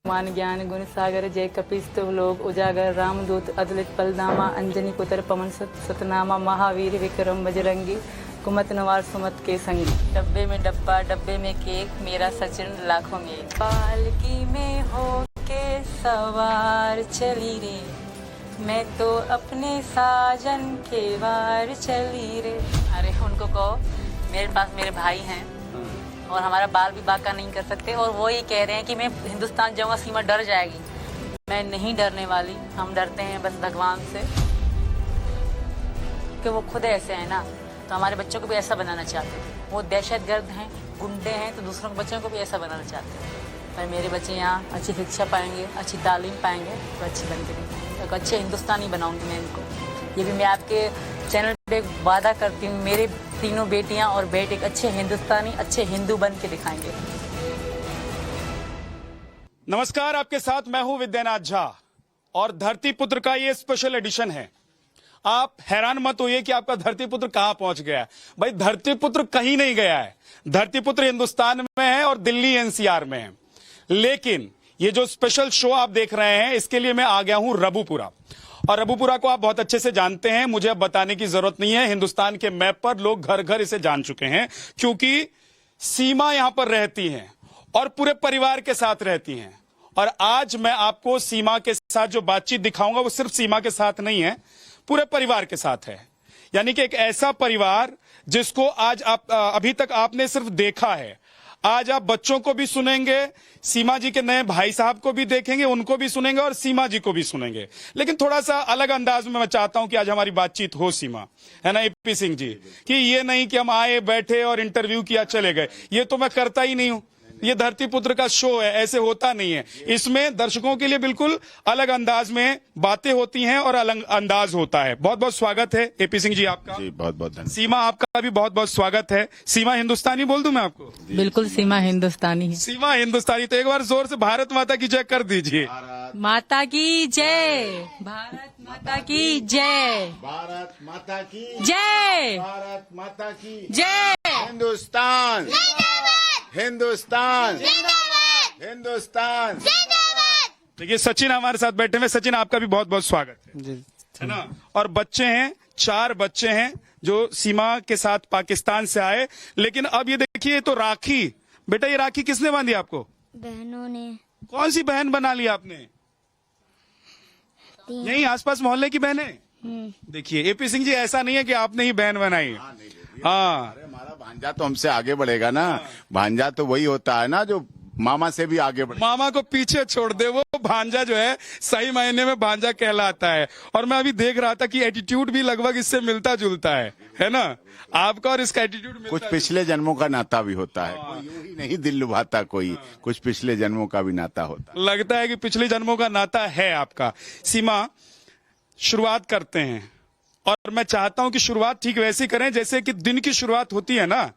मान ज्ञान गुण सागर जय कपिस्तु लोक उजागर रामदूत अदलित पलनामा अंजनी पुत्र पवन सतनामा महावीर विक्रम बजरंगी कुमत नवार सुमत के संगी। डब्बे में डब्बा डब्बे में केक मेरा सचिन लाखों में पालकी में हो के सवार चली रे मैं तो अपने साजन के वार चली रे। अरे उनको कहो मेरे पास मेरे भाई हैं और हमारा बाल भी बाका नहीं कर सकते और वो ही कह रहे हैं कि मैं हिंदुस्तान जाऊंगा सीमा डर जाएगी। मैं नहीं डरने वाली, हम डरते हैं बस भगवान से कि वो खुद ऐसे हैं ना, तो हमारे बच्चों को भी ऐसा बनाना चाहते थे। वो दहशतगर्द हैं, गुंडे हैं, तो दूसरों के बच्चों को भी ऐसा बनाना चाहते हैं। पर मेरे बच्चे यहाँ अच्छी शिक्षा पाएंगे, अच्छी तालीम पाएंगे तो अच्छे बनते रहेंगे, एक अच्छे हिंदुस्तानी बनाऊंगी मैं इनको। ये भी मैं आपके चैनल पे वादा करती हूँ, मेरे तीनों बेटियां और बेटे एक अच्छे हिंदुस्तानी अच्छे हिंदू बन के दिखाएंगे। नमस्कार, आपके साथ मैं हूं विद्यानाथ झा और धरती पुत्र का ये स्पेशल एडिशन है। आप हैरान मत होइए कि आपका धरती पुत्र कहां पहुंच गया है। भाई धरती पुत्र कहीं नहीं गया है, धरती पुत्र हिंदुस्तान में है और दिल्ली एनसीआर में है। लेकिन ये जो स्पेशल शो आप देख रहे हैं इसके लिए मैं आ गया हूं रबुपुरा, और रबुपुरा को आप बहुत अच्छे से जानते हैं, मुझे अब बताने की जरूरत नहीं है। हिंदुस्तान के मैप पर लोग घर घर इसे जान चुके हैं क्योंकि सीमा यहां पर रहती हैं और पूरे परिवार के साथ रहती हैं। और आज मैं आपको सीमा के साथ जो बातचीत दिखाऊंगा वो सिर्फ सीमा के साथ नहीं है, पूरे परिवार के साथ है। यानी कि एक ऐसा परिवार जिसको आज आप अभी तक आपने सिर्फ देखा है, आज आप बच्चों को भी सुनेंगे, सीमा जी के नए भाई साहब को भी देखेंगे, उनको भी सुनेंगे और सीमा जी को भी सुनेंगे। लेकिन थोड़ा सा अलग अंदाज में मैं चाहता हूं कि आज हमारी बातचीत हो सीमा, है ना एपी सिंह जी, कि ये नहीं कि हम आए बैठे और इंटरव्यू किया चले गए। ये तो मैं करता ही नहीं हूं, ये धरती पुत्र का शो है, ऐसे होता नहीं है। इसमें दर्शकों के लिए बिल्कुल अलग अंदाज में बातें होती हैं और अलग अंदाज होता है। बहुत बहुत स्वागत है एपी सिंह जी आपका। जी बहुत बहुत धन्यवाद। सीमा आपका भी बहुत बहुत स्वागत है। सीमा हिंदुस्तानी बोल दूं मैं आपको? बिल्कुल सीमा हिंदुस्तानी है। सीमा हिंदुस्तानी, तो एक बार जोर से भारत माता की जय कर दीजिए। माता की जय, भारत माता की जय, भारत माता की जय, भारत माता की जय। हिंदुस्तान हिंदुस्तान हिंदुस्तान। देखिए सचिन हमारे साथ बैठे हुए। सचिन आपका भी बहुत बहुत स्वागत है ना। और बच्चे हैं, 4 बच्चे हैं जो सीमा के साथ पाकिस्तान से आए। लेकिन अब ये देखिए, तो राखी, बेटा ये राखी किसने बांधी आपको? बहनों ने। कौन सी बहन बना ली आपने? यही आसपास मोहल्ले की बहनें। देखिए एपी सिंह जी, ऐसा नहीं है कि आपने ही बहन बनाई। हाँ, अरे हमारा भांजा तो हमसे आगे बढ़ेगा ना। भांजा तो वही होता है ना जो मामा से भी आगे बढ़े। मामा को पीछे छोड़ दे, वो भांजा जो है सही मायने में भांजा कहलाता है। और मैं अभी देख रहा था कि एटीट्यूड भी लगभग इससे मिलता जुलता है ना आपका, और इसका एटीट्यूड कुछ पिछले जन्मों का नाता भी होता है। कोई यूं ही नहीं दिल लुभाता, कोई कुछ पिछले जन्मों का भी नाता होता है। लगता है कि पिछले जन्मों का नाता है आपका। सीमा, शुरुआत करते हैं और मैं चाहता हूं कि शुरुआत ठीक वैसी करें जैसे कि दिन की शुरुआत होती है ना,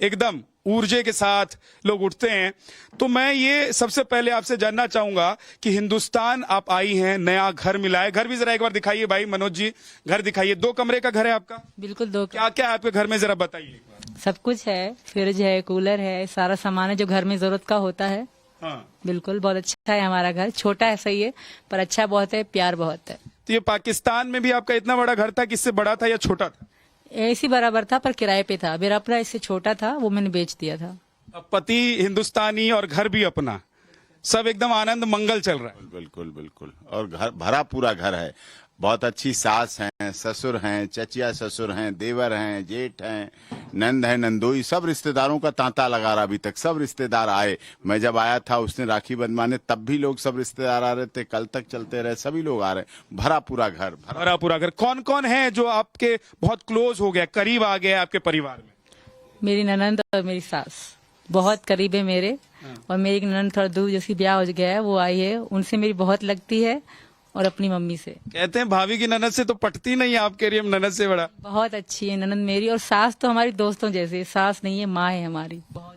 एकदम ऊर्जे के साथ लोग उठते हैं। तो मैं ये सबसे पहले आपसे जानना चाहूंगा कि हिंदुस्तान आप आई हैं, नया घर मिला है। घर भी जरा एक बार दिखाइए भाई मनोज जी, घर दिखाइए। 2 कमरे का घर है आपका? बिल्कुल 2। क्या क्या है आपके घर में, जरा बताइए। सब कुछ है, फ्रिज है, कूलर है, सारा सामान है जो घर में जरूरत का होता है। हाँ, बिल्कुल बहुत अच्छा है हमारा घर। छोटा है सही है, पर अच्छा बहुत है, प्यार बहुत है। तो ये पाकिस्तान में भी आपका इतना बड़ा घर था कि इससे बड़ा था या छोटा था? ऐसी बराबर था पर किराए पे था। मेरा अपना इससे छोटा था, वो मैंने बेच दिया था। अब पति हिंदुस्तानी और घर भी अपना, सब एकदम आनंद मंगल चल रहा है। बिल्कुल बिल्कुल। और घर भरा पूरा घर है। बहुत अच्छी सास हैं, ससुर हैं, चचिया ससुर हैं, देवर हैं, जेठ हैं, नंद है, नंदोई, सब रिश्तेदारों का तांता लगा रहा। अभी तक सब रिश्तेदार आए। मैं जब आया था उसने राखी बंधवाने, तब भी लोग सब रिश्तेदार आ रहे थे, कल तक चलते रहे, सभी लोग आ रहे। भरा पूरा घर, भरा पूरा घर। कौन कौन है जो आपके बहुत क्लोज हो गया, करीब आ गया आपके परिवार में? मेरी ननंद और मेरी सास बहुत करीब है मेरे, और मेरी एक ननंद थोड़ा दूर जैसी ब्याह हो गया है, वो आई है, उनसे मेरी बहुत लगती है, और अपनी मम्मी से। कहते हैं भाभी की ननद से तो पटती नहीं है, आप कह रही है ननद से बड़ा। बहुत अच्छी है ननंद मेरी, और सास तो हमारी दोस्तों जैसे, सास नहीं है माँ है हमारी। बहुत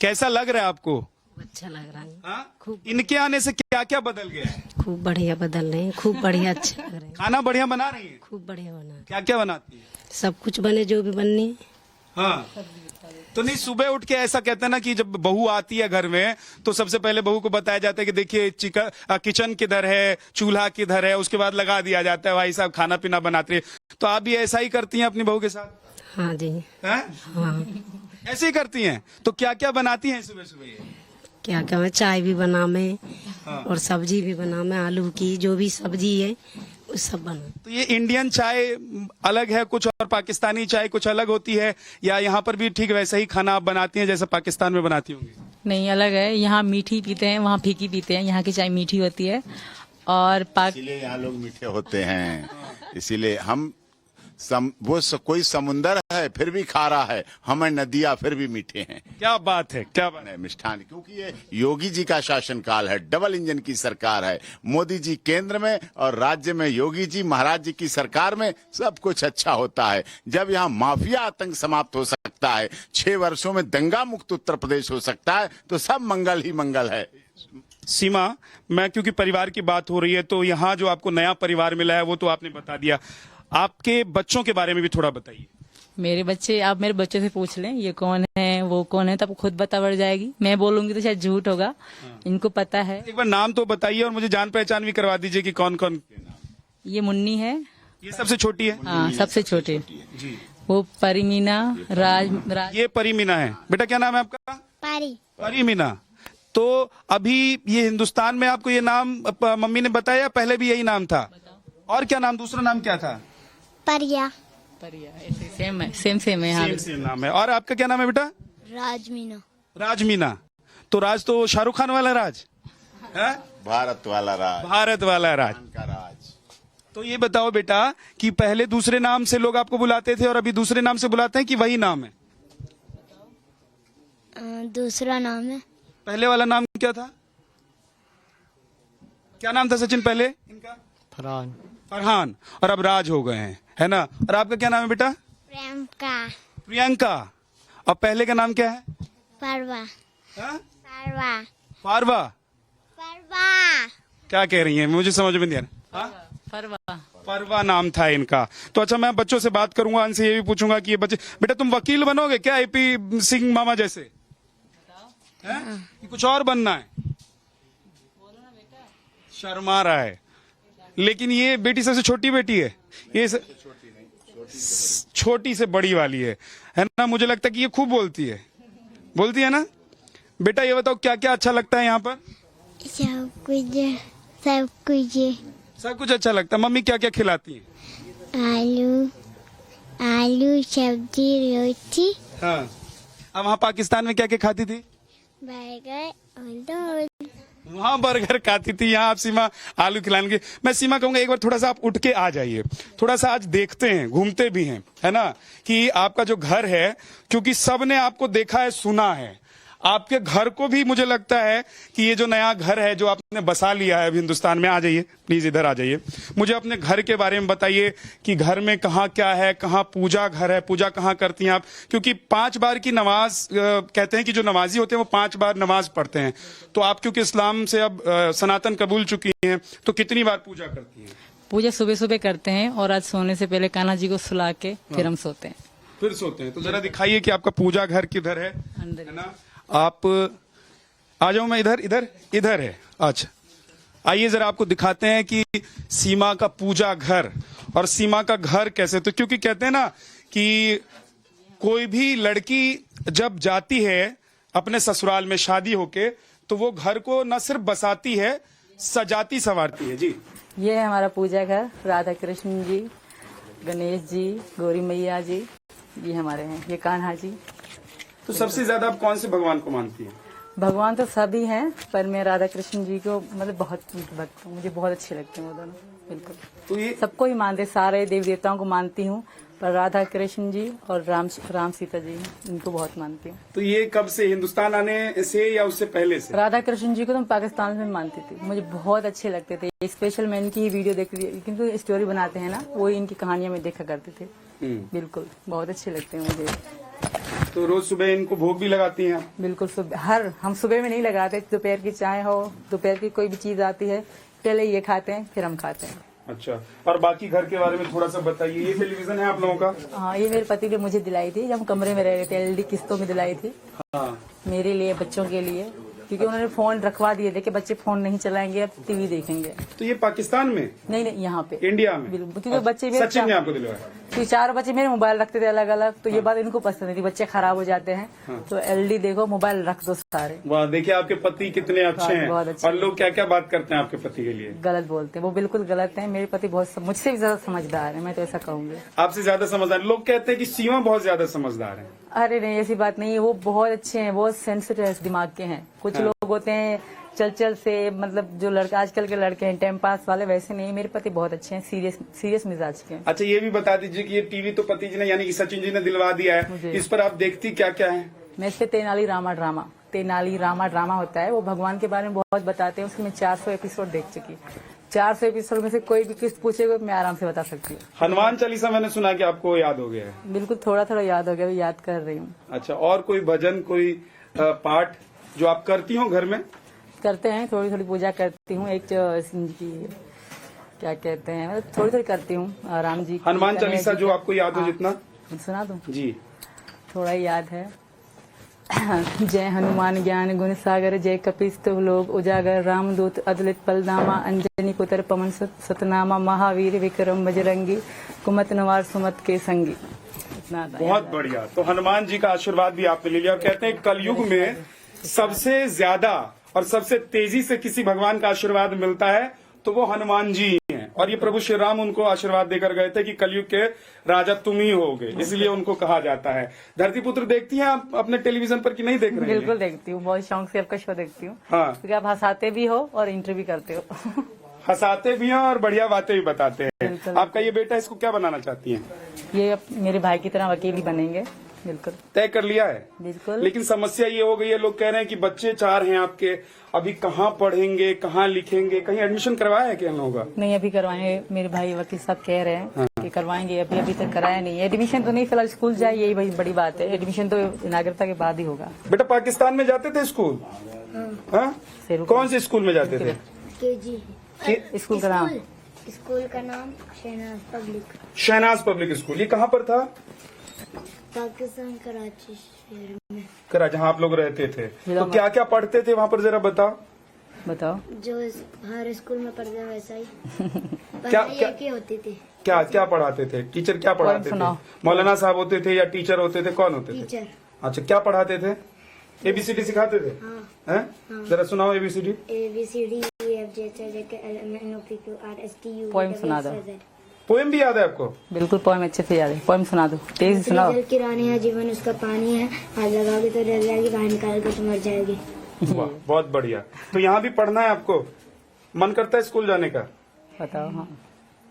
कैसा लग रहा है आपको? अच्छा लग रहा है। हाँ? खूब इनके आने से क्या क्या बदल गया है? खूब बढ़िया बदल रहे हैं, खूब बढ़िया अच्छा लग रहे हैं। खाना बढ़िया बना रही है? खूब बढ़िया बना, क्या क्या बनाती है? सब कुछ बने जो भी बननी है। हाँ, तो नहीं, सुबह उठ के ऐसा कहते हैं ना कि जब बहू आती है घर में तो सबसे पहले बहू को बताया जाता है कि देखिए किचन किधर है, चूल्हा किधर है, उसके बाद लगा दिया जाता है भाई साहब खाना पीना बनाते हैं। तो आप भी ऐसा ही करती हैं अपनी बहू के साथ? हाँ जी। हैं? हाँ। ऐसे ही करती हैं? तो क्या क्या बनाती हैं सुबह सुबह ये? क्या क्या मैं चाय भी बना मैं हाँ। और सब्जी भी बना मैं, आलू की जो भी सब्जी है वो सब बना। तो ये इंडियन चाय अलग है कुछ और पाकिस्तानी चाय कुछ अलग होती है, या यहाँ पर भी ठीक वैसा ही खाना आप बनाती हैं जैसे पाकिस्तान में बनाती होंगी? नहीं, अलग है। यहाँ मीठी पीते हैं, वहाँ फीकी पीते हैं। यहाँ की चाय मीठी होती है और इसीलिए यहाँ लोग मीठे होते हैं, इसीलिए हम कोई समुंदर है फिर भी खारा है, हमें नदियां फिर भी मीठे हैं। क्या बात है, क्या बात है। मिष्ठान, क्योंकि ये योगी जी का शासनकाल है, डबल इंजन की सरकार है। मोदी जी केंद्र में और राज्य में योगी जी महाराज जी की सरकार में सब कुछ अच्छा होता है। जब यहाँ माफिया आतंक समाप्त हो सकता है, 6 वर्षों में दंगा मुक्त उत्तर प्रदेश हो सकता है, तो सब मंगल ही मंगल है। सीमा, मैं क्योंकि परिवार की बात हो रही है तो यहाँ जो आपको नया परिवार मिला है वो तो आपने बता दिया, आपके बच्चों के बारे में भी थोड़ा बताइए। मेरे बच्चे, आप मेरे बच्चे से पूछ लें ये कौन है वो कौन है, तब खुद पता पड़ जाएगी। मैं बोलूंगी तो शायद झूठ होगा, इनको पता है। एक बार नाम तो बताइए और मुझे जान पहचान भी करवा दीजिए कि कौन कौन। ये मुन्नी है, ये सबसे छोटी है? हाँ सबसे छोटे। जी। वो परिमीना, राज। ये परिमीना है। बेटा क्या नाम है आपका? परिमीना। तो अभी ये हिंदुस्तान में आपको ये नाम मम्मी ने बताया, पहले भी यही नाम था? और क्या नाम, दूसरा नाम क्या था? परिया, ऐसे सेम है, सेम है। सेम नाम है। और आपका क्या नाम है बेटा? राजमीना। राजमीना। तो राज तो शाहरुख खान वाला राज है? भारत वाला राज, भारत वाला राज का राज। तो ये बताओ बेटा कि पहले दूसरे नाम से लोग आपको बुलाते थे और अभी दूसरे नाम से बुलाते हैं कि वही नाम है? दूसरा नाम है। पहले वाला नाम क्या था? क्या नाम था सचिन पहले इनका? फरहान। और अब राज हो गए हैं, है ना? और आपका क्या नाम है बेटा? प्रियंका। और पहले का नाम क्या है? परवा। हाँ? परवा। फारवा। क्या कह रही हैं, मुझे समझ में नहीं आ रहा। हाँ? परवा नाम था इनका। तो अच्छा, मैं बच्चों से बात करूंगा, इनसे ये भी पूछूंगा कि ये बच्चे, बेटा तुम वकील बनोगे क्या AP सिंह मामा जैसे? हैं? कि कुछ और बनना है? शर्मा रहा है। लेकिन ये बेटी सबसे छोटी बेटी है, ये छोटी से बड़ी वाली है ना? मुझे लगता है कि ये खूब बोलती है ना? बेटा ये बताओ क्या क्या अच्छा लगता है यहाँ पर? सब कुछ अच्छा लगता है। मम्मी क्या क्या खिलाती है? आलू सब्जी रोटी। हाँ। अब वहाँ पाकिस्तान में क्या क्या खाती थी? बर्गर और दूध। वहाँ बर्गर खाती थी, यहाँ आप सीमा आलू खिलाएंगे। मैं सीमा कहूंगा एक बार थोड़ा सा आप उठ के आ जाइए, थोड़ा सा आज देखते हैं, घूमते भी हैं, है ना, कि आपका जो घर है, क्योंकि सबने आपको देखा है, सुना है, आपके घर को भी मुझे लगता है कि ये जो नया घर है जो आपने बसा लिया है अभी हिंदुस्तान में, आ जाइए प्लीज, इधर आ जाइए। मुझे अपने घर के बारे में बताइए कि घर में कहाँ क्या है, कहाँ पूजा घर है, पूजा कहाँ करती हैं आप? क्योंकि 5 बार की नमाज कहते हैं कि जो नमाजी होते हैं वो 5 बार नमाज पढ़ते हैं। तो आप क्योंकि इस्लाम से अब सनातन कबूल चुकी हैं, तो कितनी बार पूजा करती हैं? पूजा सुबह सुबह करते हैं और आज सोने से पहले कान्हा जी को सुला के फिर हम सोते हैं। फिर सोते हैं। तो जरा दिखाइए कि आपका पूजा घर किधर है, अंदर है ना? आप आ जाओ, मैं इधर है। अच्छा, आइए जरा आपको दिखाते हैं कि सीमा का पूजा घर और सीमा का घर कैसे। तो क्योंकि कहते हैं ना कि कोई भी लड़की जब जाती है अपने ससुराल में शादी होके, तो वो घर को न सिर्फ बसाती है, सजाती संवारती है। जी, ये है हमारा पूजा घर। राधा कृष्ण जी, गणेश जी, गौरी मैया जी, ये हमारे हैं। ये कान्हा जी। तो सबसे ज्यादा आप कौन से भगवान को मानती हैं? भगवान तो सभी हैं, पर मैं राधा कृष्ण जी को मतलब बहुत भक्त हूँ, मुझे बहुत अच्छे लगते हैं वो दोनों। बिल्कुल, तो ये सबको ही मानते, सारे देवी देवताओं को मानती हूँ, पर राधा कृष्ण जी और राम सीता जी इनको बहुत मानती हूँ। तो ये कब से, हिंदुस्तान आने से या उससे पहले से? राधा कृष्ण जी को तो मैं पाकिस्तान में मानती थी, मुझे बहुत अच्छे लगते थे। स्पेशल मैं इनकी ही वीडियो देखती थी, क्योंकि स्टोरी बनाते हैं ना, वो इनकी कहानियां में देखा करते थे। बिल्कुल, बहुत अच्छे लगते हैं मुझे। तो रोज सुबह इनको भोग भी लगाती हैं? बिल्कुल, सुबह हम सुबह में नहीं लगाते, दोपहर की चाय हो, दोपहर की कोई भी चीज आती है, पहले ये खाते हैं फिर हम खाते हैं। अच्छा, और बाकी घर के बारे में थोड़ा सा बताइए। ये टेलीविजन है आप लोगों का? हाँ, ये मेरे पति ने मुझे दिलाई थी जब हम कमरे में रह रहे थे। एलईडी किस्तों में दिलाई थी हाँ। मेरे लिए, बच्चों के लिए, क्योंकि उन्होंने फोन रखवा दिए थे कि बच्चे फोन नहीं चलाएंगे, अब टीवी देखेंगे। तो ये पाकिस्तान में? नहीं नहीं, यहाँ पे इंडिया में? बिल्कुल, क्योंकि बच्चे मेरे सचिन ने आपको दिलवाया? तो 4 बच्चे मेरे मोबाइल रखते थे अलग अलग, तो ये बात इनको पसंद नहीं थी, बच्चे खराब हो जाते हैं। तो एलईडी देखो, मोबाइल रख दो सारे। वाह, देखिए आपके पति कितने अच्छे हैं। बहुत अच्छे। और लोग क्या क्या बात करते हैं आपके पति के लिए? गलत बोलते हैं, वो बिल्कुल गलत है। मेरे पति बहुत मुझसे भी ज्यादा समझदार है, मैं तो ऐसा कहूंगी। आपसे ज्यादा समझदार? लोग कहते हैं कि सीमा बहुत ज्यादा समझदार है। अरे नहीं, ऐसी बात नहीं है, वो बहुत अच्छे हैं, बहुत सेंसिटिव दिमाग के हैं। कुछ लोग होते हैं चल से, मतलब जो लड़का आजकल के लड़के हैं टाइम पास वाले, वैसे नहीं। मेरे पति बहुत अच्छे हैं, सीरियस मिजाज के हैं। अच्छा, ये भी बता दीजिए कि ये टीवी तो पति जी ने यानी कि सचिन जी ने दिलवा दिया है, मुझे। इस पर आप देखती क्या क्या है? मैं इस पे तेनाली रामा ड्रामा होता है, वो भगवान के बारे में बहुत बताते हैं। उसके मैं 400 एपिसोड देख चुकी। 400 एपिसोड में से कोई भी किस्त पूछेगा मैं आराम से बता सकती हूँ। हनुमान चालीसा मैंने सुना कि आपको याद हो गया है? बिल्कुल, थोड़ा थोड़ा याद हो गया, याद कर रही हूँ। अच्छा, और कोई भजन, कोई पाठ जो आप करती हो घर में? करते हैं, थोड़ी थोड़ी पूजा करती हूँ। एक की क्या कहते हैं, मतलब थोड़ी थोड़ी करती हूँ। राम जी की, हनुमान चालीसा जो आपको याद हो जितना सुना दूं? जी। थोड़ा याद है। जय हनुमान ज्ञान गुण सागर, जय कपीस्तव लोक उजागर, रामदूत अदलित पलनामा, अंजनी पुत्र पवन सतनामा, महावीर विक्रम बजरंगी, कुमत नवार सुमत के संगी। इतना आता है। बहुत बढ़िया। तो हनुमान जी का आशीर्वाद भी आपने ले लिया। और कहते हैं कलयुग में सबसे ज्यादा और सबसे तेजी से किसी भगवान का आशीर्वाद मिलता है तो वो हनुमान जी ही हैं। और ये प्रभु श्री राम उनको आशीर्वाद देकर गए थे कि कलयुग के राजा तुम ही होगे, इसलिए उनको कहा जाता है। धरती पुत्र देखती हैं आप अपने टेलीविजन पर कि नहीं देख रहे हैं? बिल्कुल देखती हूँ, बहुत शौक से आपका शो देखती हूँ। हाँ। क्योंकि आप हंसाते भी हो और इंटरव्यू करते हो। हंसाते भी हैं और बढ़िया बातें भी बताते हैं। बिल्कुल। आपका ये बेटा इसको क्या बनाना चाहती है? ये मेरे भाई की तरह वकील ही बनेंगे। बिल्कुल तय कर लिया है? बिल्कुल। लेकिन समस्या ये हो गई है, लोग कह रहे हैं कि बच्चे 4 हैं आपके, अभी कहाँ पढ़ेंगे, कहाँ लिखेंगे, कहीं एडमिशन करवाया है क्या इन लोगों का? नहीं, अभी करवाएंगे। मेरे भाई वकील साहब कह रहे हैं कि करवाएंगे। अभी तक कराया नहीं है। एडमिशन तो नहीं, फिलहाल स्कूल जाए, यही बड़ी बात है। एडमिशन तो नागरिकता के बाद ही होगा। बेटा पाकिस्तान में जाते थे स्कूल? हाँ? कौन से स्कूल में जाते थे? केजी। स्कूल का नाम? स्कूल का नाम Shahnaz public, Shahnaz public school. ये कहाँ पर था? पाकिस्तान कराची शहर में। करा, जहाँ आप लोग रहते थे। तो क्या क्या पढ़ते थे वहाँ पर, जरा बताओ। बताओ। जो हर स्कूल में पढ़ते हैं वैसा ही क्या पढ़ाई क्या एक ही होती थी। क्या क्या पढ़ाते थे? टीचर क्या पढ़ाते थे? सुनाओ। मौलाना साहब होते थे या टीचर होते थे? कौन होते थे? टीचर। अच्छा, क्या पढ़ाते थे? ABCD सिखाते थे? हाँ। हैं? जरा सुनाओ ABCD। ABCD EF GHIJKLMNOPQRSTU। Poem सुना दो। पोएम भी याद है आपको? बिल्कुल, पोएम अच्छे से याद है। पोएम सुना दो, तेज से सुनाओ। जल की रानी है, जीवन उसका पानी है, हाथ लगाओगे तो डर जाएगी, बाहर निकाल के तो मर जाएगी। वाह, बहुत बढ़िया। तो यहाँ भी पढ़ना है आपको? मन करता है स्कूल जाने का? बताओ। हाँ,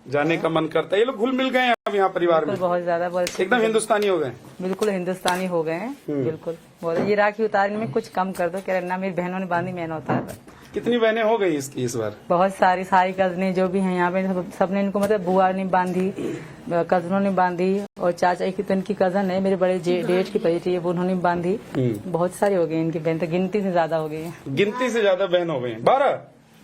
जाने का मन करता है। ये लोग घुल मिल गए हैं अब यहाँ परिवार में, बिल्कुल, बहुत ज्यादा, बहुत एकदम हिंदुस्तानी हो गए। बिल्कुल हिंदुस्तानी हो गए हैं। बिल्कुल बहुत। ये राखी उतारने में कुछ कम कर दो, कह रहे ना मेरी बहनों ने बांधी, मैंने उतार। कितनी बहनें हो गई इसकी इस बार? बहुत सारी कजनें जो भी हैं यहाँ पे, सबने इनको, मतलब बुआ ने बांधी, कजनों ने बांधी, और चाचा की तो इनकी कजन है, मेरे बड़े डेट की बेटी है, वो उन्होंने बांधी। बहुत सारी हो गई इनकी बहन, तो गिनती से ज्यादा हो गई है। गिनती से ज्यादा बहन हो गई।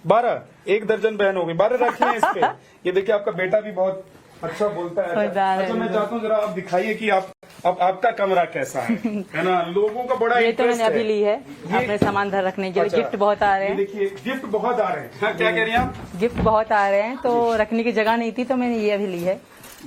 12 1 दर्जन बहन हो गई। 12 राखी है इस पे। ये देखिए आपका बेटा भी बहुत अच्छा बोलता है। अच्छा, मैं चाहता हूँ जरा आप दिखाइए कि आपका कमरा कैसा है ना? लोगों का बड़ा ये तो मैंने इंटरेस्ट अभी ली है अपने सामान धर रखने के लिए। अच्छा, गिफ्ट बहुत आ रहे ये हैं। देखिए गिफ्ट बहुत आ रहे हैं। हाँ, क्या कह रही हैं आप? गिफ्ट बहुत आ रहे हैं, तो रखने की जगह नहीं थी, तो मैंने ये अभी ली है।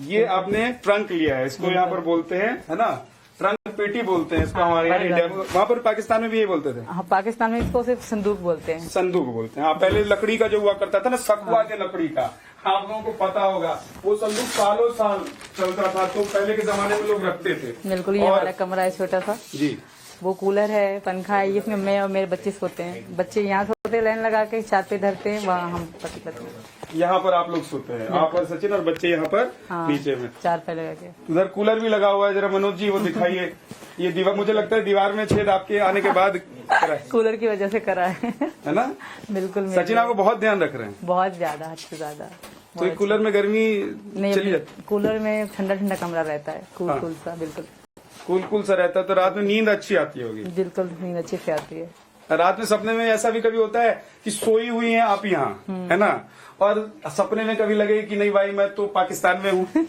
ये आपने ट्रंक लिया है, इसको यहाँ पर बोलते हैं, है ना? ट्रंक पेटी बोलते हैं इसको हमारे यहाँ इंडिया में। वहाँ पर पाकिस्तान में भी ये बोलते थे? हाँ, पाकिस्तान में इसको सिर्फ संदूक बोलते हैं। संदूक बोलते हैं। हाँ, पहले लकड़ी का जो हुआ करता था ना, सखुआ के लकड़ी का, आप लोगों को पता होगा, वो संदूक सालों साल चलता था, तो पहले के जमाने में लोग रखते थे। बिल्कुल। ये हमारा कमरा है छोटा सा। जी। वो कूलर है, पंखा है, इसमें मैं और मेरे बच्चे सोते हैं। बच्चे यहाँ सोते, लाइन लगा के छत पे धरते हैं, वहाँ हम पति पत्नी। यहाँ पर आप लोग सोते हैं, आप और सचिन, और बच्चे यहाँ पर नीचे में। 4 पे लगा के। उधर कूलर भी लगा हुआ है, जरा मनोज जी वो दिखाइए। ये दीवार, मुझे लगता है दीवार में छेद आपके आने के बाद करा है। कूलर की वजह से करा है ना? बिल्कुल। सचिन आपको बहुत ध्यान रख रहे हैं। बहुत ज्यादा, हद से ज्यादा। तो ये कूलर में गर्मी नहीं, चली जाती? कूलर में ठंडा ठंडा कमरा रहता है, कूल कूल सा। बिल्कुल कूल सा रहता है, तो रात में नींद अच्छी आती होगी। बिल्कुल, नींद अच्छे से आती है। रात में सपने में ऐसा भी कभी होता है कि सोई हुई हैं आप यहाँ, है ना, और सपने में कभी लगे कि नहीं भाई मैं तो पाकिस्तान में हूँ?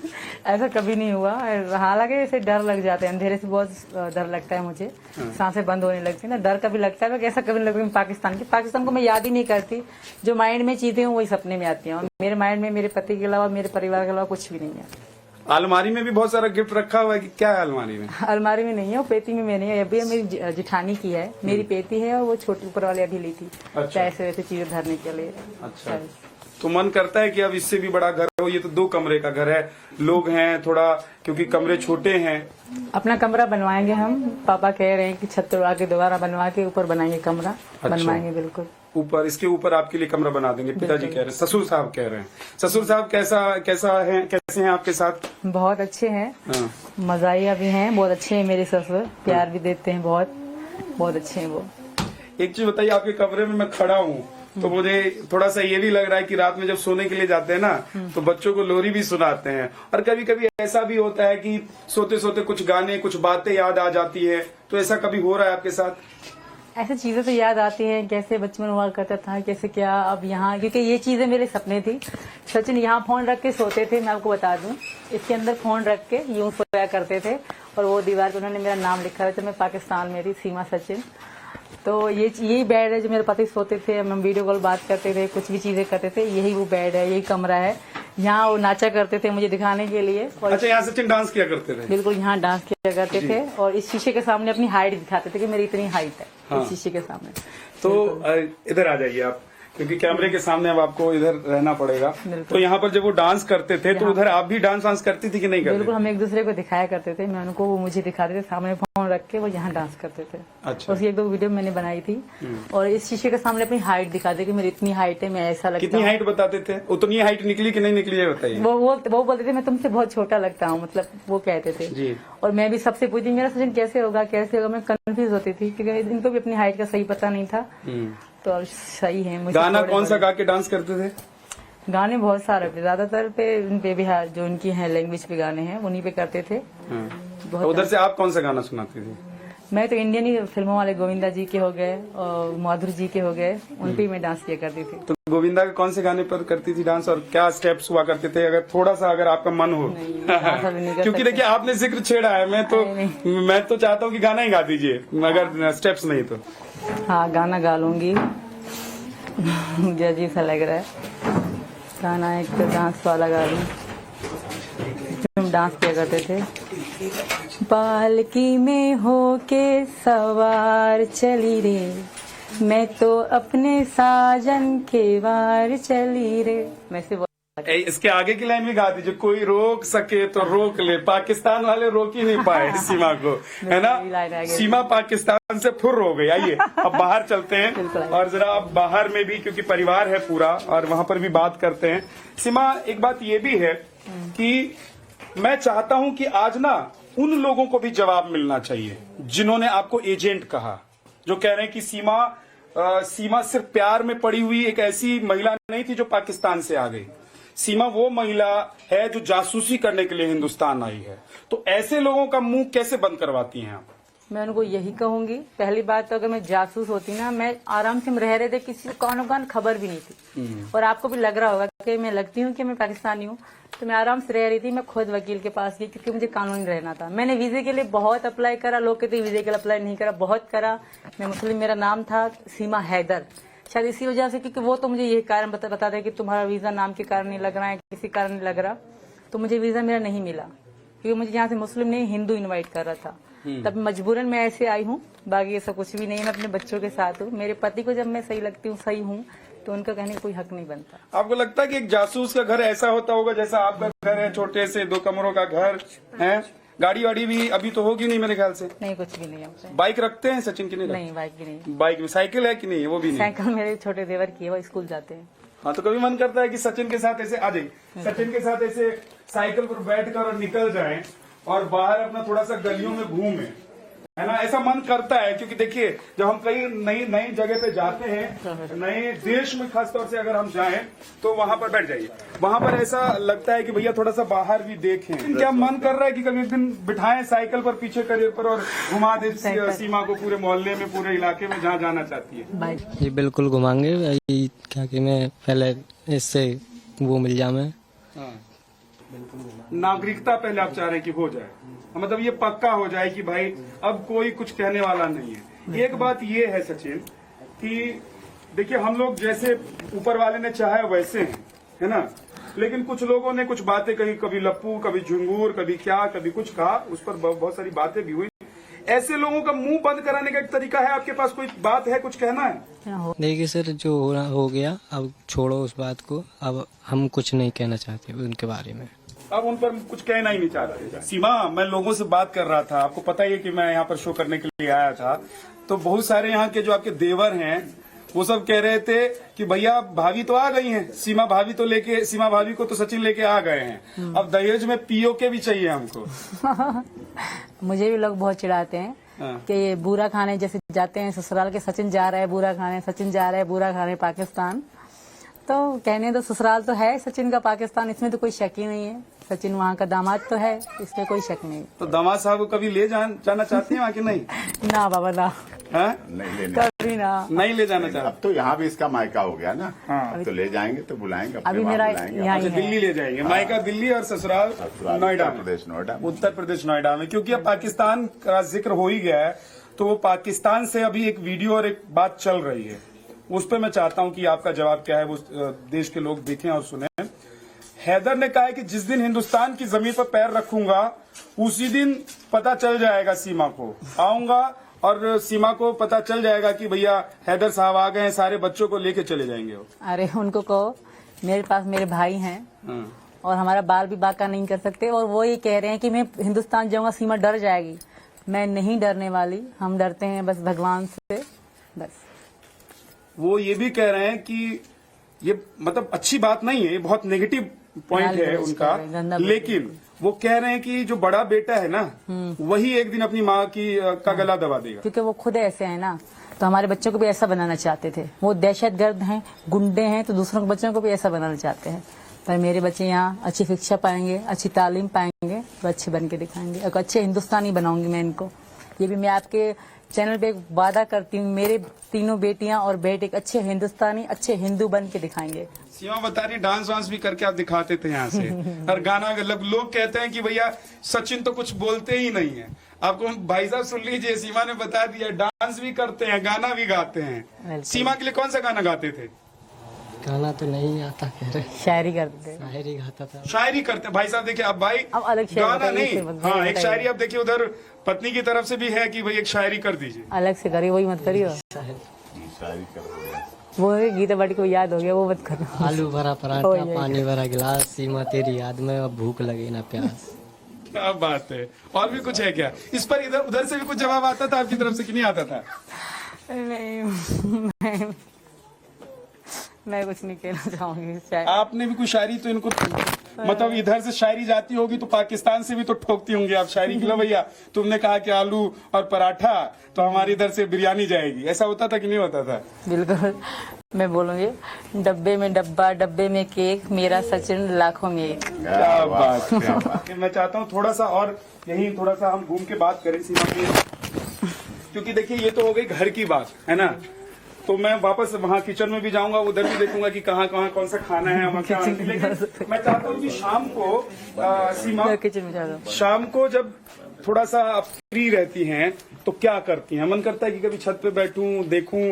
ऐसा कभी नहीं हुआ। हालांकि ऐसे डर लग जाते हैं, अंधेरे से बहुत डर लगता है मुझे, सांसें बंद होने लगती है ना, डर कभी लगता है। ऐसा कभी नहीं लगता पाकिस्तान को मैं याद ही नहीं करती। जो माइंड में चीजें हैं वही सपने में आती हैं, और मेरे माइंड में मेरे पति के अलावा, मेरे परिवार के अलावा कुछ भी नहीं है। अलमारी में भी बहुत सारा गिफ्ट रखा हुआ है कि क्या है अलमारी में? अलमारी में नहीं है, वो पेटी में नहीं है। अभी मेरी जिठानी की है, मेरी पेटी है, और वो छोटी ऊपर वाले अभी ली थी। अच्छा। ऐसे वैसे चीजें धरने के लिए। अच्छा, तो मन करता है कि अब इससे भी बड़ा घर हो। ये तो 2 कमरे का घर है, लोग हैं थोड़ा, क्योंकि कमरे छोटे हैं। अपना कमरा बनवाएंगे हम। पापा कह रहे हैं कि छत तोड़ा के दोबारा बनवा के ऊपर बनाएंगे कमरा। अच्छा। बनवाएंगे बिल्कुल। ऊपर, इसके ऊपर आपके लिए कमरा बना देंगे। पिताजी कह रहे हैं, ससुर साहब कह रहे हैं। ससुर साहब कैसे हैं आपके साथ? बहुत अच्छे हैं, हाँ। मजाइया भी हैं, बहुत अच्छे हैं मेरे ससुर, प्यार भी देते हैं, बहुत अच्छे हैं वो। एक चीज बताइए, आपके कमरे में मैं खड़ा हूँ तो मुझे थोड़ा सा ये भी लग रहा है कि रात में जब सोने के लिए जाते हैं ना, तो बच्चों को लोरी भी सुनाते हैं, और कभी कभी ऐसा भी होता है कि सोते सोते कुछ गाने, कुछ बातें याद आ जाती है। तो ऐसा कभी हो रहा है आपके साथ? ऐसी चीजें तो याद आती हैं, कैसे बचपन हुआ करता था, कैसे क्या। अब यहाँ, क्योंकि ये चीजें मेरे सपने थी। सचिन यहाँ फोन रख के सोते थे, मैं आपको बता दूं, इसके अंदर फोन रख के यूं सोया करते थे, और वो दीवार पे उन्होंने मेरा नाम लिखा हुआ था। मैं पाकिस्तान में थी, सीमा सचिन। तो यही बेड है जो मेरे पति सोते थे, हम वीडियो कॉल बात करते थे, कुछ भी चीजें करते थे, यही वो बेड है, यही कमरा है। यहाँ वो नाचा करते थे मुझे दिखाने के लिए। और अच्छा, यहाँ सचिन डांस किया करते थे? बिल्कुल, यहाँ डांस किया करते थे, और इस शीशे के सामने अपनी हाइट दिखाते थे कि मेरी इतनी हाइट है। हाँ। इस शीशे के सामने। तो इधर आ जाइए आप, क्योंकि कैमरे के सामने अब आपको इधर रहना पड़ेगा। तो यहाँ पर जब वो डांस करते थे तो उधर आप भी डांस करती थी कि नहीं करती? बिल्कुल, हम एक दूसरे को दिखाया करते थे, मैं उनको, वो मुझे दिखाते थे, सामने फोन रख के वो यहाँ डांस करते थे। अच्छा। उसकी 1-2 वीडियो मैंने बनाई थी, और इस शीशे के सामने अपनी हाइट दिखाते कि मेरी इतनी हाइट है, मैं ऐसा लगता कितनी हूँ। हाइट बताते थे? उतनी हाइट निकली कि नहीं निकली है बताइए? वो बोलते थे मैं तुमसे बहुत छोटा लगता हूँ, मतलब वो कहते थे जी। और मैं भी सबसे पूछती मेरा सचिन कैसे होगा, मैं कंफ्यूज होती थी, क्योंकि इनको भी अपनी हाइट का सही पता नहीं था। तो सही है। मुझे गाना कौन सा गा के डांस करते थे? गाने बहुत सारे पे, ज्यादातर पे उन पे भी जो उनकी हैं लैंग्वेज पे गाने हैं, उन्हीं पे करते थे। तो उधर से आप कौन सा गाना सुनाती थी? मैं तो इंडियन ही फिल्मों वाले गोविंदा जी के हो गए और माधुरी जी के हो गए, उन पे मैं डांस किया करती थी। तो गोविंदा के कौन से गाने पर करती थी डांस, और क्या स्टेप्स हुआ करते थे? अगर थोड़ा सा अगर आपका मन हो। क्योंकि देखिए आपने जिक्र छेड़ा है, मैं तो चाहता हूँ कि गाना ही गा दीजिए, अगर स्टेप्स नहीं तो। हाँ, गाना गा लूंगी। मुझे अजीब सा लग रहा है गाना, एक तो डांस वाला गा लूं। हम डांस किया करते थे। पालकी में होके सवार चली रे, मैं तो अपने साजन के वार चली रे। मैं से इसके आगे की लाइन भी गा दीजिए, कोई रोक सके तो रोक ले, पाकिस्तान वाले रोक ही नहीं पाए सीमा को, है ना। सीमा पाकिस्तान से फुर हो गई। आइए अब बाहर चलते हैं, और जरा अब बाहर में भी, क्योंकि परिवार है पूरा, और वहां पर भी बात करते हैं। सीमा, एक बात ये भी है कि मैं चाहता हूं कि आज ना उन लोगों को भी जवाब मिलना चाहिए जिन्होंने आपको एजेंट कहा, जो कह रहे हैं कि सीमा सिर्फ प्यार में पड़ी हुई एक ऐसी महिला नहीं थी जो पाकिस्तान से आ गई। सीमा वो महिला है जो जासूसी करने के लिए हिंदुस्तान आई है। तो ऐसे लोगों का मुंह कैसे बंद करवाती हैं आप? मैं उनको यही कहूंगी, पहली बात तो अगर मैं जासूस होती ना, मैं आराम से रह रहे थे, किसी को कान खबर भी नहीं थी। और आपको भी लग रहा होगा कि मैं लगती हूँ कि मैं पाकिस्तानी हूँ, तो मैं आराम से रह रही थी। मैं खुद वकील के पास गई क्योंकि मुझे कानूनी रहना था। मैंने वीजे के लिए बहुत अप्लाई करा, लोग कहते वीजे के लिए अप्लाई नहीं करा, बहुत करा। मैं मुस्लिम, मेरा नाम था सीमा हैदर, शायद इसी वजह से, क्योंकि वो तो मुझे यही कारण बता दे कि तुम्हारा वीजा नाम के कारण नहीं लग रहा है, किसी कारण नहीं लग रहा, तो मुझे वीजा मेरा नहीं मिला, क्योंकि मुझे यहाँ से मुस्लिम नहीं हिंदू इनवाइट कर रहा था। तब मजबूरन मैं ऐसे आई हूँ, बाकी ऐसा कुछ भी नहीं है। मैं अपने बच्चों के साथ हूँ। मेरे पति को जब मैं सही लगती हूँ, सही हूँ, तो उनका कहने का कोई हक नहीं बनता। आपको लगता है कि एक जासूस का घर ऐसा होता होगा जैसा आपका घर है, छोटे से 2 कमरों का घर है? गाड़ी वाड़ी भी अभी तो होगी नहीं मेरे ख्याल से? नहीं, कुछ भी नहीं है। बाइक रखते हैं सचिन की? नहीं, बाइक भी नहीं। बाइक में साइकिल है कि नहीं? वो भी नहीं। साइकिल मेरे छोटे देवर की है, वो स्कूल जाते हैं। हाँ, तो कभी मन करता है कि सचिन के साथ ऐसे आ जाए, सचिन के साथ ऐसे साइकिल पर बैठकर और निकल जाएं और बाहर अपना थोड़ा सा गलियों में घूमें, है ना, ऐसा मन करता है। क्योंकि देखिए जब हम कहीं नई नई जगह पे जाते हैं, नए देश में खासतौर से अगर हम जाएं तो वहां पर बैठ जाइए, वहां पर ऐसा लगता है कि भैया थोड़ा सा बाहर भी देखें। क्या मन कर रहा है कि कभी एक दिन बिठाएं साइकिल पर पीछे करियर पर और घुमा दे सीमा को पूरे मोहल्ले में, पूरे इलाके में जहाँ जाना चाहती है। ये बिल्कुल घुमाएंगे क्या कि मैं पहले इससे वो मिल जाए, मैं नागरिकता पहले आप चाह रहे हैं कि हो जाए, मतलब ये पक्का हो जाए कि भाई अब कोई कुछ कहने वाला नहीं है। एक बात ये है सचिन कि देखिए हम लोग जैसे ऊपर वाले ने चाहा वैसे हैं, है ना, लेकिन कुछ लोगों ने कुछ बातें कही, कभी लप्पू, कभी झुंगूर, कभी क्या, कभी कुछ कहा, उस पर बहुत सारी बातें भी हुई। ऐसे लोगों का मुंह बंद कराने का एक तरीका है, आपके पास कोई बात है, कुछ कहना है? देखिए सर, जो हो गया अब छोड़ो उस बात को, अब हम कुछ नहीं कहना चाहते उनके बारे में, अब उन पर कुछ कहना ही नहीं चाहते। सीमा, मैं लोगों से बात कर रहा था, आपको पता ही है कि मैं यहाँ पर शो करने के लिए आया था, तो बहुत सारे यहाँ के जो आपके देवर हैं वो सब कह रहे थे कि भैया भाभी तो आ गई हैं, सीमा भाभी को तो सचिन लेके आ गए हैं, अब दहेज में पीओके भी चाहिए हमको। मुझे भी लोग बहुत चिढ़ाते हैं कि ये बूरा खाने जैसे जाते हैं ससुराल के, सचिन जा रहा है बूरा खाने, सचिन जा रहा है बूरा खाने पाकिस्तान। तो कहने तो ससुराल तो है सचिन का पाकिस्तान, इसमें तो कोई शक ही नहीं है, सचिन वहाँ का दामाद तो है, इसमें कोई शक नहीं। तो दामाद साहब को कभी ले जाना चाहते हैं वहाँ की? नहीं ना बाबा ना, नहीं लेना, कभी ना, नहीं ले जाना चाहते। अब तो यहाँ भी इसका मायका हो गया ना, हाँ। तो ले जाएंगे तो बुलाएंगे, अभी मेरा यहाँ अच्छा, दिल्ली ले जाएंगे, मायका दिल्ली और ससुराल नोएडा, उत्तर प्रदेश नोएडा में। क्योंकि अब पाकिस्तान का जिक्र हो ही गया है, तो वो पाकिस्तान से अभी एक वीडियो और एक बात चल रही है, उस पर मैं चाहता हूं कि आपका जवाब क्या है, वो देश के लोग देखें और सुने। हैदर ने कहा है कि जिस दिन हिंदुस्तान की जमीन पर पैर रखूंगा उसी दिन पता चल जाएगा सीमा को, आऊंगा और सीमा को पता चल जाएगा कि भैया हैदर साहब आ गए हैं, सारे बच्चों को लेके चले जाएंगे वो। अरे उनको कहो मेरे पास मेरे भाई हैं और हमारा बाल भी बाका नहीं कर सकते, और वो ये कह रहे हैं कि मैं हिंदुस्तान जाऊंगा सीमा डर जाएगी। मैं नहीं डरने वाली, हम डरते हैं बस भगवान से, बस। वो ये भी कह रहे हैं कि ये मतलब अच्छी बात नहीं है, ये बहुत नेगेटिव पॉइंट है उनका, लेकिन वो कह रहे हैं कि जो बड़ा बेटा है ना वही एक दिन अपनी माँ का गला दबा देगा, क्योंकि वो खुद ऐसे हैं ना, तो हमारे बच्चों को भी ऐसा बनाना चाहते थे। वो दहशतगर्द हैं, गुंडे हैं, तो दूसरों के बच्चों को भी ऐसा बनाना चाहते हैं। पर मेरे बच्चे यहाँ अच्छी शिक्षा पाएंगे, अच्छी तालीम पाएंगे, तो अच्छे बन के दिखाएंगे, और अच्छे हिंदुस्तानी बनाऊंगी मैं इनको। ये भी मैं आपके चैनल पे एक वादा करती हूँ, मेरे तीनों बेटियां और बेटे एक अच्छे हिंदुस्तानी, अच्छे हिंदू बन के दिखाएंगे। सीमा बता रही डांस वांस भी करके आप दिखाते थे यहाँ से और गाना, लोग कहते हैं कि भैया सचिन तो कुछ बोलते ही नहीं है। आपको भाई साहब सुन लीजिए, सीमा ने बता दिया डांस भी करते हैं, गाना भी गाते हैं। सीमा के लिए कौन सा गाना गाते थे? गाना तो नहीं आता, शायरी करते थे, शायरी गाता था। शायरी करते भाई साहब, देखिए अब भाई अब अलग गाना नहीं, हाँ एक शायरी आप देखिए उधर पत्नी की तरफ से भी है कि भाई एक शायरी कर दीजिए। अलग से करिए, वही मत करिए, शायरी कर वो गीता बाटी को याद हो गया, वो मत करो। आलू भरा पराठा, पानी भरा गिलास, सीमा तेरी याद में अब भूख लगे ना प्यास। क्या बात है, और भी कुछ है क्या इस पर? इधर उधर से भी कुछ जवाब आता था आपकी तरफ से कि नहीं आता था? नहीं, मैं कुछ नहीं कहना चाहूंगी। आपने भी कुछ शायरी तो इनको, मतलब इधर से शायरी जाती होगी तो पाकिस्तान से भी तो ठोकती होंगी आप शायरी के लिए। भैया तुमने कहा कि आलू और पराठा, तो हमारी इधर से बिरयानी जाएगी, ऐसा होता था कि नहीं होता था? बिल्कुल, मैं बोलूंगी डब्बे में डब्बा, डब्बे में केक, मेरा सचिन लाखों में एक। क्या बात, क्या बात। मैं चाहता हूँ थोड़ा सा और यही थोड़ा सा हम घूम के बात करें सीमा की, क्योंकि देखिए ये तो हो गई घर की बात है ना, तो मैं वापस वहाँ किचन में भी जाऊंगा, उधर भी देखूंगा कि कहाँ कहाँ कौन सा खाना है हमारे। लेकिन मैं चाहता हूँ कि शाम को सीमा, किचन में जाओ, शाम को जब थोड़ा सा फ्री रहती हैं तो क्या करती हैं? मन करता है कि कभी छत पे बैठूं, देखूं?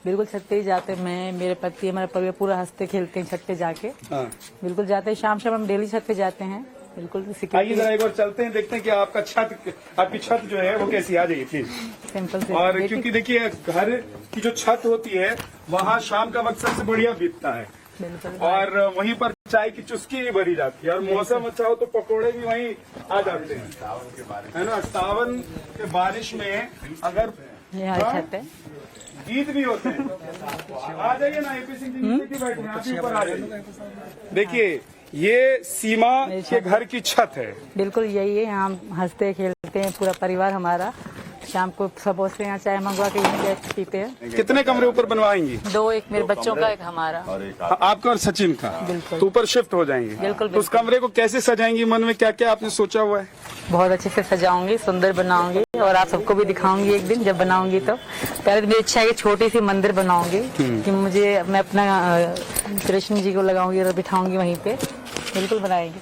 बिल्कुल छत पे ही जाते, मैं मेरे पति हमारा परिवार पूरा हंसते खेलते हैं छत पे जाके। हाँ। बिल्कुल जाते हैं, शाम शाम हम डेली छत पे जाते हैं। बिल्कुल आइए जरा एक बार चलते हैं, देखते हैं कि आपका छत, आपकी छत जो है वो कैसी, आ जाइए प्लीज। सिंपल से। और क्योंकि देखिए घर की जो छत होती है वहाँ शाम का वक्त सबसे बढ़िया बीतता है, और वहीं पर चाय की चुस्की भी भरी जाती है, और मौसम अच्छा हो तो पकोड़े भी वहीं आ जाते हैं, है ना। सावन के बारिश में अगर छत है, गीत भी होते हैं। आ जाइए ना, एपी सिंह जी नीचे बैठे हैं, आप भी ऊपर आ जाइए। देखिए ये सीमा के घर की छत है। बिल्कुल यही है, हम हंसते खेलते हैं पूरा परिवार हमारा, शाम को समोसे या चाय मंगवा के यहीं बैठ के पीते हैं। कितने कमरे ऊपर बनवाएंगी? 2, एक मेरे बच्चों का, एक हमारा। और एक आपका और सचिन का? बिल्कुल। तो ऊपर शिफ्ट हो जाएंगे। बिल्कुल, तो उस कमरे को कैसे सजाएंगी? मन में क्या क्या आपने सोचा हुआ है? बहुत अच्छे से सजाऊंगी, सुंदर बनाऊंगी और आप सबको भी दिखाऊंगी एक दिन जब बनाऊंगी। तो पहले तो मेरी इच्छा है कि छोटी सी मंदिर बनाऊंगी कि मैं अपना कृष्ण जी को लगाऊंगी और बिठाऊंगी वहीं पे। बिल्कुल बनाएंगे।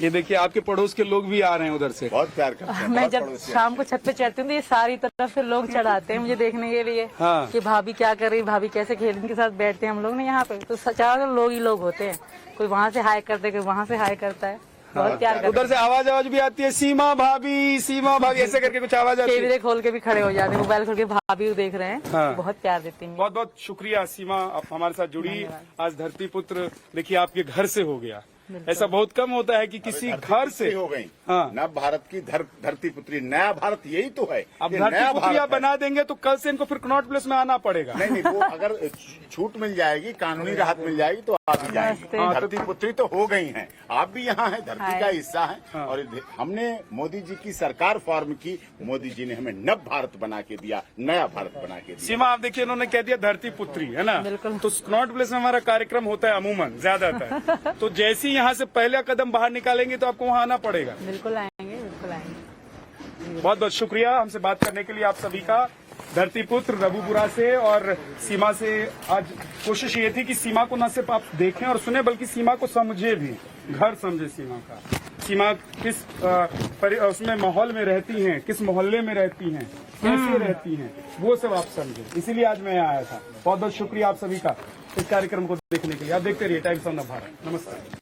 ये देखिए आपके पड़ोस के लोग भी आ रहे हैं उधर से। बहुत प्यार करते हैं। मैं जब शाम को छत पे चढ़ती हूँ तो ये सारी तरफ से लोग चढ़ाते हैं मुझे देखने के लिए हाँ। कि भाभी क्या कर रही, भाभी कैसे खेल, इनके साथ बैठते हैं हम लोग ना यहाँ पे। तो चारों लोग ही लोग होते हैं, कोई वहाँ से हाय करते हैं, कोई वहाँ से हाय करता है। बहुत प्यार करते उधर से आवाज भी आती है, सीमा भाभी ऐसे करके कुछ आवाज हैं। आती है। कैमरे खोल के भी खड़े हो जाते हैं, मोबाइल खोल के भाभी को देख रहे हैं। हाँ। बहुत प्यार देती हैं। बहुत बहुत शुक्रिया सीमा, आप हमारे साथ जुड़ी। आज धरती पुत्र देखिए आपके घर से हो गया। ऐसा बहुत कम होता है कि किसी घर से हो गई। हाँ। नव भारत की धरती पुत्री, नया भारत यही तो है। अब ये धरती नया पुत्री आप भारत है। बना देंगे तो कल से इनको फिर कनॉट प्लेस में आना पड़ेगा। नहीं, वो अगर छूट मिल जाएगी, कानूनी राहत मिल जाएगी तो आप भी जाएंगे। हाँ, धरती पुत्री तो हो गई हैं, आप भी यहाँ हैं, धरती का हिस्सा हैं। हाँ। और हमने मोदी जी की सरकार फॉर्म की, मोदी जी ने हमें नव भारत बना के दिया, नया भारत बना के दिया। सीमा आप देखिए, इन्होंने कह दिया धरती पुत्री, है ना? बिल्कुल। तो कनॉट प्लेस में हमारा कार्यक्रम होता है अमूमन ज्यादातर। तो जैसे ही यहाँ से पहला कदम बाहर निकालेंगे तो आपको वहाँ आना पड़ेगा। बिल्कुल आएंगे, बिल्कुल आएंगे। बहुत बहुत शुक्रिया हमसे बात करने के लिए आप सभी का। धरती पुत्र रघुपुरा से और सीमा से आज कोशिश ये थी कि सीमा को न सिर्फ आप देखें और सुने, बल्कि सीमा को समझे भी, घर समझे सीमा का। सीमा किस उसमें माहौल में रहती हैं, किस मोहल्ले में रहती हैं, कैसे रहती हैं, वो सब आप समझे। इसीलिए आज मैं यहाँ आया था। बहुत बहुत शुक्रिया आप सभी का इस कार्यक्रम को देखने के लिए। आप देखते रहिए टाइम्स ऑफ भारत। नमस्कार।